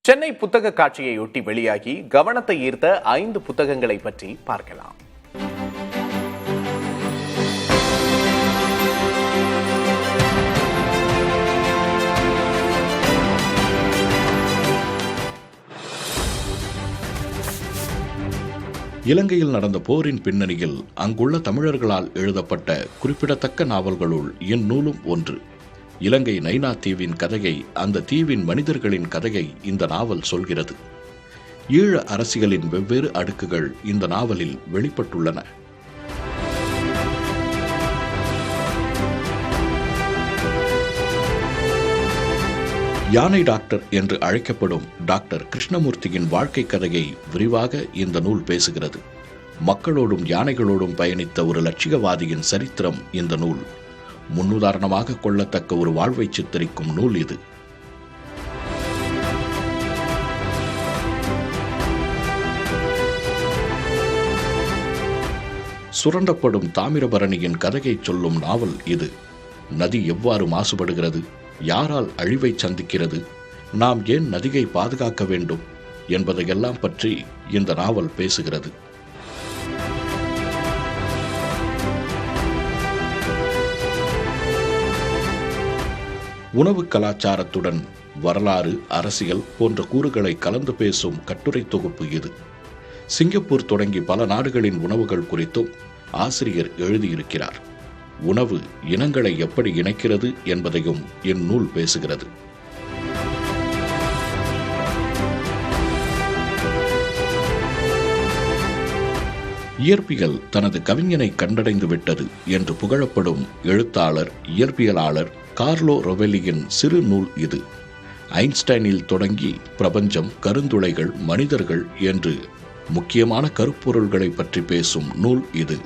சென்னை புத்தக காட்சியையொட்டி வெளியாகி கவனத்தை ஈர்த்த 5 புத்தகங்களை பற்றி பார்க்கலாம். இலங்கையில் நடந்த போரின் பின்னணியில் அங்குள்ள தமிழர்களால் எழுதப்பட்ட குறிப்பிடத்தக்க நாவல்களுள் இந்நூலும் ஒன்று. இலங்கை நைனா தீவின் கதையை, அந்த தீவின் மனிதர்களின் கதையை இந்த நாவல் சொல்கிறது. ஈழ அரசியலின் வெவ்வேறு அடுக்குகள் இந்த நாவலில் வெளிப்பட்டுள்ளன. யானை டாக்டர் என்று அழைக்கப்படும் டாக்டர் கிருஷ்ணமூர்த்தியின் வாழ்க்கை கதையை விரிவாக இந்த நூல் பேசுகிறது. மக்களோடும் யானைகளோடும் பயணித்த ஒரு லட்சியவாதியின் சரித்திரம் இந்த நூல். முன்னுதாரணமாக கொள்ளத்தக்க ஒரு வாழ்வை சித்தரிக்கும் நூல் இது. சுரண்டப்படும் தாமிரபரணியின் கதையை சொல்லும் நாவல் இது. நதி எவ்வாறு மாசுபடுகிறது, யாரால் அழிவை சந்திக்கிறது, நாம் ஏன் நதியை பாதுகாக்க வேண்டும் என்பதையெல்லாம் பற்றி இந்த நாவல் பேசுகிறது. உணவு கலாச்சாரத்துடன் வரலாறு, அரசியல் போன்ற கூறுகளை கலந்து பேசும் கட்டுரை தொகுப்பு இது. சிங்கப்பூர் தொடங்கி பல நாடுகளின் உணவுகள் குறித்தும் ஆசிரியர் எழுதியிருக்கிறார். உணவு இனங்களை எப்படி இணைக்கிறது என்பதையும் இந்நூல் பேசுகிறது. இயற்பியல் தனது கவிஞனை கண்டடைந்து விட்டது என்று புகழப்படும் எழுத்தாளர், இயற்பியலாளர் கார்லோ ரொவெல்லியின் சிறு நூல் இது. ஐன்ஸ்டைனில் தொடங்கி பிரபஞ்சம், கருந்துளைகள், மனிதர்கள் என்று முக்கியமான கருப்பொருள்களை பற்றி பேசும் நூல் இது.